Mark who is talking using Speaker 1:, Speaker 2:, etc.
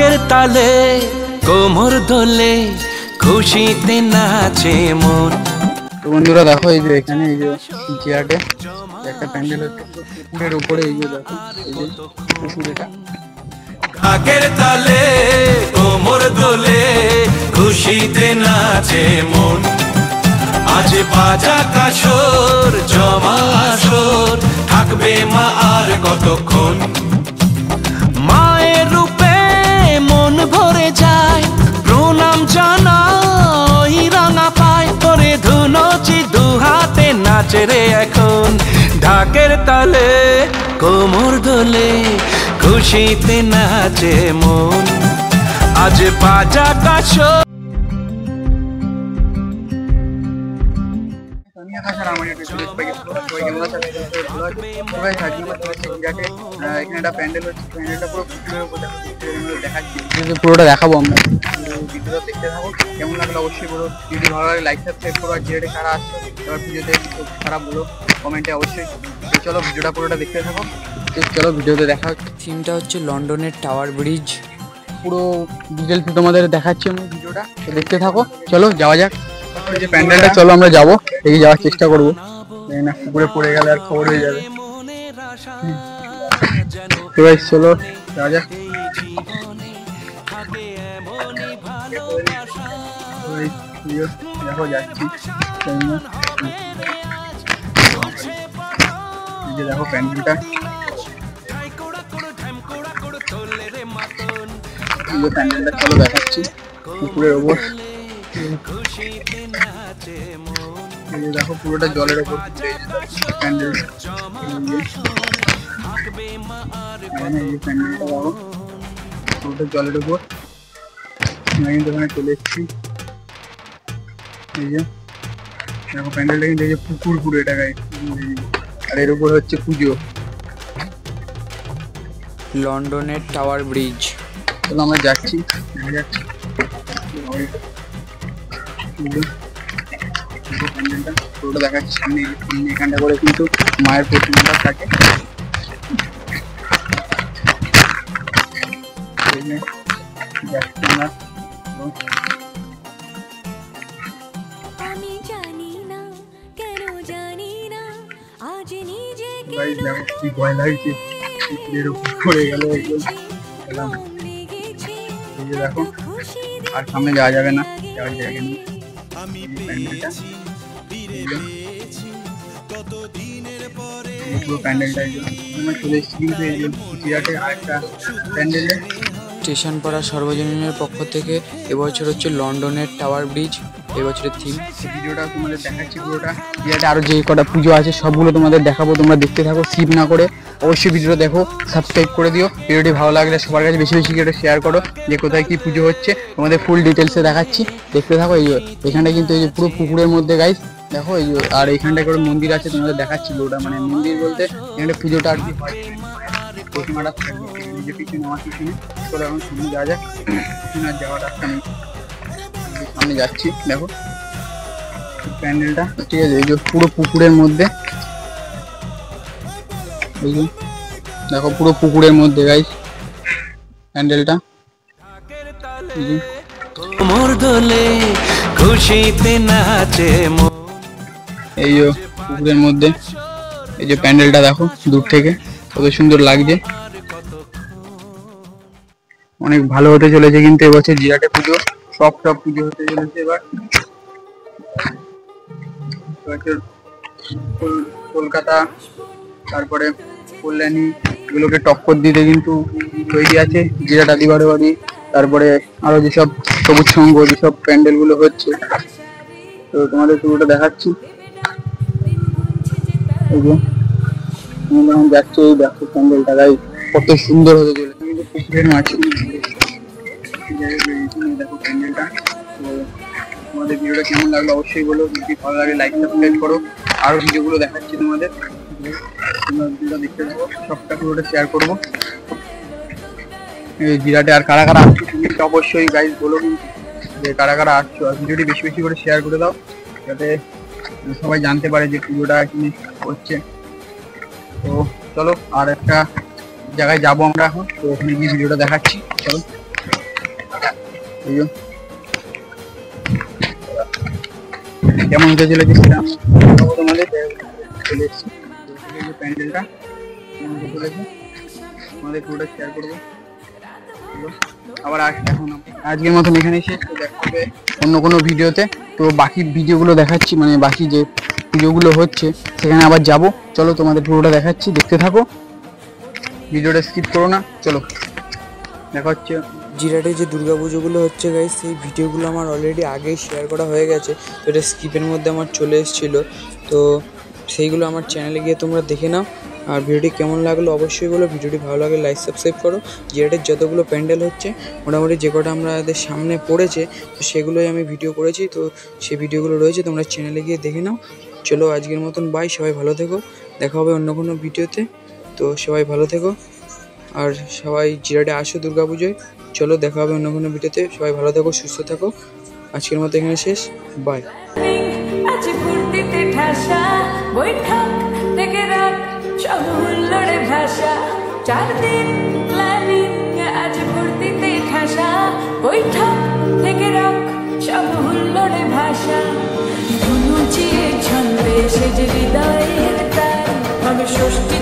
Speaker 1: ঢাকের তালে কোমর দোলে খুশিতে নাচে মন।
Speaker 2: তো বন্ধুরা দেখো এই যে এখানে এই যে চেয়ারে একটা প্যান্ডেল হচ্ছে পুকুরের উপরে, এই যে দেখো এই যে পুকুর এটা।
Speaker 1: ঢাকের তালে কোমর দোলে খুশিতে নাচে মন। আজ বাজা কাসর জমা আসর থাকবে মা আর কতক্ষণ। মায়ের রূপে মন ভরে যায় প্রণাম জানাই রাঙা পায় করে ধুনচি দু হাতে নাচে রে এখন। ঢাকের তালে কোমর দোলে খুশিতে নাচে মন। আজ বাজা কাসর।
Speaker 2: পুরোটা দেখাবো আমরা, ভিডিওটা দেখতে থাকো। কেমন লাগলো অবশ্যই বলো, যদি ভালো লাগে লাইক সাবস্ক্রাইব করো। আর যেটা কারা আসছো এবার ভিডিওতে খারাপ বলো কমেন্টে অবশ্যই। চলো ভিডিওটা পুরোটা দেখতে থাকো। চলো ভিডিওতে দেখা হচ্ছে।
Speaker 3: থিমটা হচ্ছে লন্ডনের টাওয়ার ব্রিজ।
Speaker 2: পুরো ডিটেলসে তোমাদের দেখাচ্ছি আমি ভিডিওটা, তো দেখতে থাকো। চলো যাওয়া যাক। যে প্যান্ডেলটা চলো আমরা যাবো, এই যাওয়ার চেষ্টা করবো, না পুকুরে পড়ে গেলে আর খবর হয়ে যাবে। চলো যাওয়া যাক। দেখো যাচ্ছি, দেখো প্যান্ডেলটা, প্যান্ডেলটা চলো দেখাচ্ছি পুকুরের ওপর। দেখো পুরোটা জলের ওপর প্যান্ডেল, পুরোটা জলের ওপর। আমি কিন্তু ওখানে চলে এসেছি, এই যে দেখো প্যান্ডেলটা কিন্তু এই যে পুকুর পুরো এটা গায়ে, আর এর উপর হচ্ছে পুজো।
Speaker 3: লন্ডনের টাওয়ার ব্রিজ।
Speaker 2: চলো আমরা যাচ্ছি, প্যান্ডেলটা পুরোটা দেখাচ্ছি সামনে। এখানটা করে কিন্তু মায়ের প্রতিমাটা থাকে। যাচ্ছি আমরা, কি ভয় লাগছে, পড়ে গেল দেখো। আর সামনে যাওয়া যাবে না, যাওয়ার জায়গা নেই। প্যান্ডেলটা চলে এসেছি কিন্তু এই যে আরেকটা প্যান্ডেলে।
Speaker 3: স্টেশন পাড়া সর্বজনীনের পক্ষ থেকে এবছর হচ্ছে লন্ডনের টাওয়ার ব্রিজ এবছরের থিম।
Speaker 2: ভিডিওটা তোমাদের দেখাচ্ছি পুরোটা। যেটা আরো যে কটা পুজো আছে সবগুলো তোমাদের দেখাবো, তোমরা দেখতে থাকো স্কিপ না করে। অবশ্যই ভিডিওটা দেখো, সাবস্ক্রাইব করে দিও। ভিডিওটি ভালো লাগলে সবার কাছে বেশি বেশি করে শেয়ার করো, যে কোথায় কি পুজো হচ্ছে তোমাদের ফুল ডিটেলসে দেখাচ্ছি, দেখতে থাকো। এই এখানটা কিন্তু এই যে পুরো পুকুরের মধ্যে গাইস দেখো, এই আর এইখানটা করে মন্দির আছে, তোমাদের দেখাচ্ছি পুরোটা। মানে মন্দির বলতে এখানে পুজোটা আর কি হয়, প্রতিমাটা থাকবে নিজে পিছনে আমার পিছনে। চলো এখন সামনে যাওয়া যাক। যাওয়ার রাস্তা আমি সামনে যাচ্ছি, দেখো প্যান্ডেলটা ঠিক আছে, এই যে পুরো পুকুরের মধ্যে, এই যে দেখো পুরো পুকুরের মধ্যে গাইস প্যান্ডেলটা।
Speaker 1: কোমর দোলে খুশিতে নাচে মন।
Speaker 2: এই যে পুকুরের মধ্যে এই যে প্যান্ডেলটা দেখো দূর থেকে কত সুন্দর লাগছে, অনেক ভালো হতে চলেছে কিন্তু এবছর জিরাটে পুজো। সব পুজো হতে চলেছে এবার। কলকাতা তারপরে কল্যাণী এগুলোকে টক্কর দিতে কিন্তু তৈরি আছে জিরাট আদিবাড়ি বাড়ি। তারপরে আরো যেসব সবুজ সংঘ যেসব প্যান্ডেল গুলো হচ্ছে, তো তোমাদের পুরোটা দেখাচ্ছি। এই যে যাচ্ছে, এই দেখো প্যান্ডেলটা গাই কত সুন্দর হতে চলেছে কিন্তু পুকুরের মাঝে। দেখো প্যান্ডেলটা। তো তোমাদের ভিডিওটা কেমন লাগলো অবশ্যই বলো, যদি ভালো লাগে লাইক সাবস্ক্রাইব করো। আরো ভিডিওগুলো দেখাচ্ছি তোমাদের, তোমরা ভিডিওটা দেখতে থাকো, সবটা পুরোটা শেয়ার করবো। জিরাটে আর কারা কারা আসছো তুমি অবশ্যই গাইজ বলো যে কারা কারা আসছো, আর ভিডিওটি বেশি বেশি করে শেয়ার করে দাও যাতে সবাই জানতে পারে যে পুজোটা কি হচ্ছে। তো চলো আর একটা জায়গায় যাবো আমরা এখন, তো ওখানে গিয়ে ভিডিওটা দেখাচ্ছি, চলো। এই যে কেমন হতে চলেছে সেটা তোমাদের চলে এসেছি। প্যান্ডেলটা কেমন হতে চলেছে আমাদের পুরোটা শেয়ার করবো। আবার এখন আজকের মতন এখানে শেষ, তো দেখা হবে অন্য কোনো ভিডিওতে। তো বাকি ভিডিওগুলো দেখাচ্ছি, মানে বাকি যে পুজোগুলো হচ্ছে সেখানে আবার যাব। চলো তোমাদের পুরোটা দেখাচ্ছি, দেখতে থাকো, ভিডিওটা স্কিপ করো না। চলো দেখা হচ্ছে।
Speaker 3: জিরাটে যে দুর্গাপুজোগুলো হচ্ছে গাইস, সেই ভিডিওগুলো আমার অলরেডি আগেই শেয়ার করা হয়ে গেছে, তো এটা স্কিপের মধ্যে আমার চলে এসেছিলো, তো সেইগুলো আমার চ্যানেলে গিয়ে তোমরা দেখে নাও। আর ভিডিওটি কেমন লাগলো অবশ্যই বলো, ভিডিওটি ভালো লাগলে লাইক সাবস্ক্রাইব করো। জিরাটের যতগুলো প্যান্ডেল হচ্ছে মোটামুটি যে কটা আমাদের সামনে পড়েছে তো সেগুলোই আমি ভিডিও করেছি, তো সেই ভিডিওগুলো রয়েছে, তোমরা চ্যানেলে গিয়ে দেখে নাও। চলো আজকের মতন বাই, সবাই ভালো থেকো, দেখা হবে অন্য কোনো ভিডিওতে। তো সবাই ভালো থেকো, আর সবাই জিরাটে আসো দুর্গাপুজোয়। চলো দেখা হবে অন্য কোনো ভিডিওতে, সবাই ভালো থাকো, সুস্থ থাকো। আজকের মতো এখানে শেষ, বাই।
Speaker 4: আজ ফুর্তিতে ঠাসা বৈঠক থেকে রাখ সব হুল্লোড়ে ভাষা 4 দিন প্ল্যানিং। আজ ফুর্তিতে ঠাসা বৈঠক থেকে রাখ সব হুল্লোড়ে ভাষা। ধুনুচিয়ে ছন্দে সেজে হৃদয়ের তার হবে ষষ্ঠী